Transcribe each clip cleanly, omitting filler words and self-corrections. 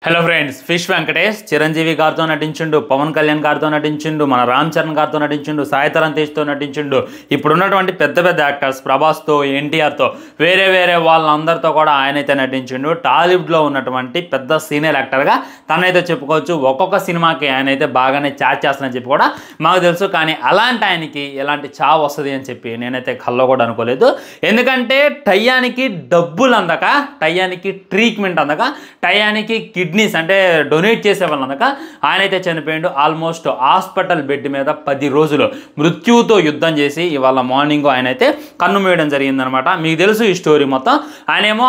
Hello friends, fish Venkatesh Chiranjeevi గారితో నటించిండు, పవన్ కళ్యాణ్ గారితో నటించిండు, మన రామ్ చరణ్ గారితో నటించిండు, సాయి తరం తేజ్తో నటించిండు. ఇప్పుడున్నటువంటి పెద్ద పెద్ద యాక్టర్స్ ప్రభాస్తో, ఎన్టీఆర్తో, వేరే వాళ్ళందరితో కూడా ఆయనైతే నటించిండు. టాలీవుడ్లో ఉన్నటువంటి పెద్ద సీనియర్ యాక్టర్గా తనైతే చెప్పుకోవచ్చు. ఒక్కొక్క సినిమాకి ఆయనైతే బాగానే చాట్ చేస్తానని చెప్పి కూడా మాకు తెలుసు. కానీ అలాంటి ఆయనకి ఎలాంటి చావు వస్తుంది అని చెప్పి నేనైతే కల్లో కూడా అనుకోలేదు. ఎందుకంటే టయానికి డబ్బులు అందక, టయానికి ట్రీట్మెంట్ అందక, టయానికి కిడ్నీస్ అంటే డొనేట్ చేసే వాళ్ళు అందక ఆయనైతే చనిపోయిండు. ఆల్మోస్ట్ హాస్పిటల్ బెడ్ మీద 10 రోజులు మృత్యువుతో యుద్ధం చేసి ఇవాళ మార్నింగ్ ఆయనైతే కన్ను మూయడం జరిగిందనమాట. మీకు తెలుసు ఈ స్టోరీ మొత్తం.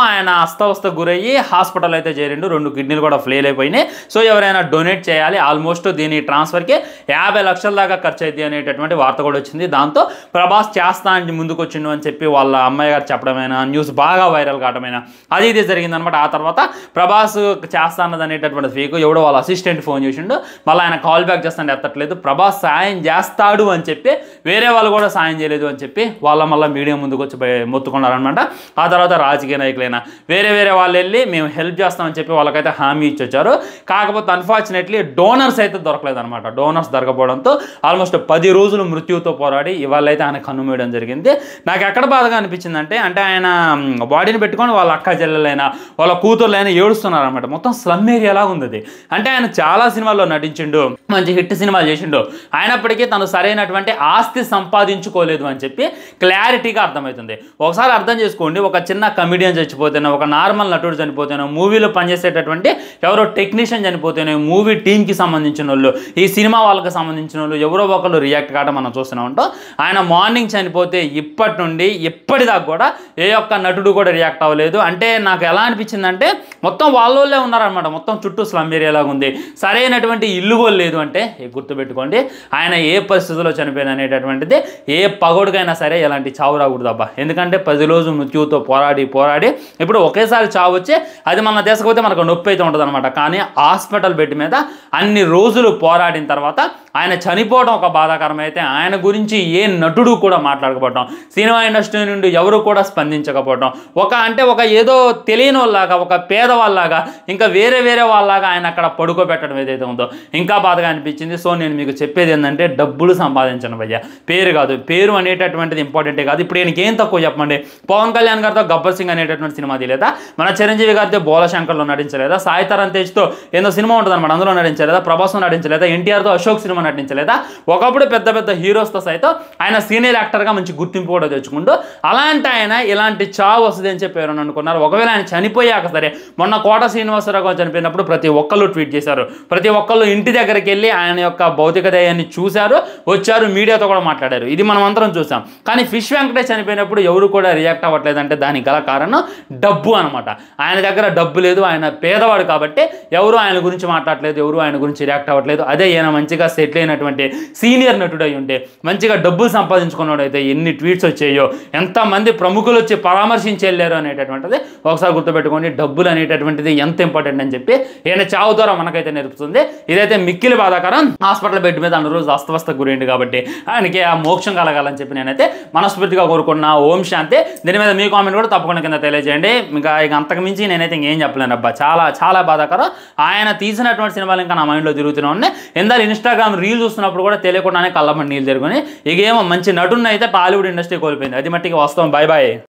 ఆయన అస్తవస్త గురయ్యి హాస్పిటల్ అయితే చేరిండు. 2 కిడ్నీలు కూడా ఫెయిల్ అయిపోయినాయి. సో ఎవరైనా డొనేట్ చేయాలి, ఆల్మోస్ట్ దీని ట్రాన్స్ఫర్కి 50 లక్షల దాకా ఖర్చు అవుతుంది అనేటటువంటి వార్త కూడా వచ్చింది. దాంతో ప్రభాస్ చేస్తా అని ముందుకు వచ్చిండు అని చెప్పి వాళ్ళ అమ్మాయి గారు చెప్పడమైనా, న్యూస్ బాగా వైరల్ కావడమైనా అది ఇది జరిగిందనమాట. ఆ తర్వాత ప్రభాస్ చేస్తా అన్నది అనేటటువంటి ఫేక్ ఎవడో వాళ్ళ అసిస్టెంట్ ఫోన్ చేసిండు. మళ్ళీ ఆయన కాల్ బ్యాక్ చేస్తాను ఎత్తట్లేదు. ప్రభాస్ సాయం చేస్తాడు అని చెప్పి వేరే వాళ్ళు కూడా సాయం చేయలేదు అని చెప్పి మళ్ళీ మీడియా ముందుకు వచ్చి మొత్తుకున్నారనమాట. ఆ తర్వాత రాజకీయ నాయకులైనా వేరే వాళ్ళు వెళ్ళి మేము హెల్ప్ చేస్తామని చెప్పి వాళ్ళకైతే హామీ ఇచ్చి వచ్చారు. కాకపోతే అన్ఫార్చునేట్లీ డోనర్స్ అయితే దొరకలేదు అనమాట. డోనర్స్ దొరకపోవడంతో ఆల్మోస్ట్ 10 రోజులు మృత్యువుతో పోరాడి ఇవాళ అయితే ఆయన కన్ను మూయడం జరిగింది. నాకు ఎక్కడ బాధగా అనిపించిందంటే ఆయన బాడీని పెట్టుకొని వాళ్ళ అక్క చెల్లెలైనా వాళ్ళ కూతుర్లైనా ఏడుస్తున్నారనమాట. మొత్తం స్లమ్ ఏరియాలా ఉంది. అంటే ఆయన చాలా సినిమాల్లో నటించిండు, మంచి హిట్ సినిమాలు చేసిండు. అయినప్పటికీ తను సరైనటువంటి ఆస్తి సంపాదించుకోలేదు అని చెప్పి క్లారిటీగా అర్థమవుతుంది. ఒకసారి అర్థం చేసుకోండి, ఒక చిన్న కమిడియన్ చచ్చిపోతేనో, ఒక నార్మల్ నటుడు చనిపోతేనో, మూవీలో పనిచేసేటటువంటి ఎవరో టెక్నీషియన్ చనిపోతేనో, మూవీ టీంకి సంబంధించిన వాళ్ళు, ఈ సినిమా వాళ్ళకి సంబంధించిన వాళ్ళు ఎవరో ఒకళ్ళు రియాక్ట్ కావడం మనం చూస్తూనే ఉంటాం. ఆయన మార్నింగ్ చనిపోతే ఇప్పటి నుండి ఇప్పటిదాకా కూడా ఏ ఒక్క నటుడు కూడా రియాక్ట్ అవ్వలేదు. అంటే నాకు ఎలా అనిపించిందంటే మొత్తం వాళ్ళే ఉన్నారనమాట. మొత్తం చుట్టూ స్లమ్ ఏరియాలాగా ఉంది. సరైనటువంటి ఇల్లు కూడా లేదు. అంటే గుర్తుపెట్టుకోండి, ఆయన ఏ పరిస్థితుల్లో చనిపోయింది అనేటటువంటిది ఏ పగోడికైనా సరే ఎలాంటి చావు రాకూడదు అబ్బా. ఎందుకంటే 10 రోజులు మృత్యువుతో పోరాడి ఇప్పుడు ఒకేసారి చావు వచ్చి అది మన దేశకపోతే మనకు నొప్పి అయితే ఉంటుంది అనమాట. కానీ హాస్పిటల్ బెడ్ మీద అన్ని రోజులు పోరాడిన తర్వాత ఆయన చనిపోవడం ఒక బాధాకరం. అయితే ఆయన గురించి ఏ నటుడు కూడా మాట్లాడకపోవడం, సినిమా ఇండస్ట్రీ నుండి ఎవరు కూడా స్పందించకపోవడం, ఒక ఏదో తెలియని వాళ్ళలాగా, ఒక పేదవాళ్ళలాగా, ఇంకా వేరే వాళ్ళలాగా ఆయన అక్కడ పడుకోబెట్టడం ఏదైతే ఉందో ఇంకా బాధగా అనిపించింది. సో నేను మీకు చెప్పేది ఏంటంటే డబ్బులు సంపాదించను భయ్యా, పేరు కాదు. పేరు అనేటటువంటిది ఇంపార్టెంటే కాదు. ఇప్పుడు ఈయనకి ఏం తక్కువ చెప్పండి. పవన్ కళ్యాణ్ గారితో గబ్బర్ సింగ్ అనేటటువంటి సినిమా తీయలేదా? మన చిరంజీవి గారితో బోలశంకర్లో నటించలేదా? సాయి తరం తేజ్తో ఏదో సినిమా ఉంటుంది అనమాట, అందులో నటించలేదా? ప్రభాస్తో నటించలేదా? ఎన్టీఆర్తో అశోక్ సినిమా నటించలేదా? ఒకప్పుడు పెద్ద హీరోస్తో సైతం ఆయన సీనియర్ యాక్టర్గా మంచి గుర్తింపు కూడా తెచ్చుకుంటూ అలాంటి ఆయన ఇలాంటి చావు వస్తుంది అని చెప్పి ఎవరైనా అనుకున్నారు. ఒకవేళ ఆయన చనిపోయాక సరే, మొన్న కోట శ్రీనివాసరావు చనిపోయినప్పుడు ప్రతి ఒక్కళ్ళు ట్వీట్ చేశారు. ప్రతి ఒక్కళ్ళు ఇంటి దగ్గరికి వెళ్ళి ఆయన యొక్క భౌతిక దేహాన్ని చూశారు, వచ్చారు, మీడియాతో కూడా మాట్లాడారు. ఇది మనం అందరం చూసాం. కానీ ఫిష్ వెంకటేష్ చనిపోయినప్పుడు ఎవరు కూడా రియాక్ట్ అవ్వట్లేదంటే దానికి గల కారణం డబ్బు అనమాట. ఆయన దగ్గర డబ్బు లేదు, ఆయన పేదవాడు కాబట్టి ఎవరు ఆయన గురించి మాట్లాడలేదు, ఎవరు ఆయన గురించి రియాక్ట్ అవ్వట్లేదు. అదే ఈయన మంచిగా సెటిల్ అయినటువంటి సీనియర్ నటుడు అయి ఉంటే, మంచిగా డబ్బులు సంపాదించుకున్నాడు అయితే ఎన్ని ట్వీట్స్ వచ్చాయో, ఎంతమంది ప్రముఖులు వచ్చి పరామర్శించి వెళ్ళారు అనేటటువంటిది ఒకసారి గుర్తుపెట్టుకోండి. డబ్బులు అనేటటువంటిది ఎంత ఇంపార్టెంట్ అని చెప్పి ఈయన చావు ద్వారా మనకైతే నేర్పుతుంది. ఇదైతే మిక్కిలి బాధాకరం. హాస్పిటల్ బెడ్ మీద అన్ని రోజు అస్తవస్త గురైంది కాబట్టి ఆయనకి ఆ మోక్షం కలగాలని చెప్పి నేనైతే మనస్ఫూర్తిగా కోరుకున్నా. ఓం శాంతి. దీని మీద మీ కామెంట్ కూడా తప్పకుండా కింద తెలియజేయండి. ఇంకా అంతకు మించి నేనైతే ఇంకేం చెప్పలేను అబ్బా. చాలా బాధాకరం. ఆయన తీసినటువంటి సినిమాలు ఇంకా నా మైండ్లో తిరుగుతూనే ఉన్నాయి. ఎందరు ఇన్స్టాగ్రామ్ రీల్ చూస్తున్నప్పుడు కూడా తెలియకుండానే కళ్ళమని నీళ్ళు తిరుగుని ఇకేమో మంచి నటుడిని అయితే టాలీవుడ్ ఇండస్ట్రీ కోల్పోయింది. అది మట్టికి వాస్తవం. బాయ్.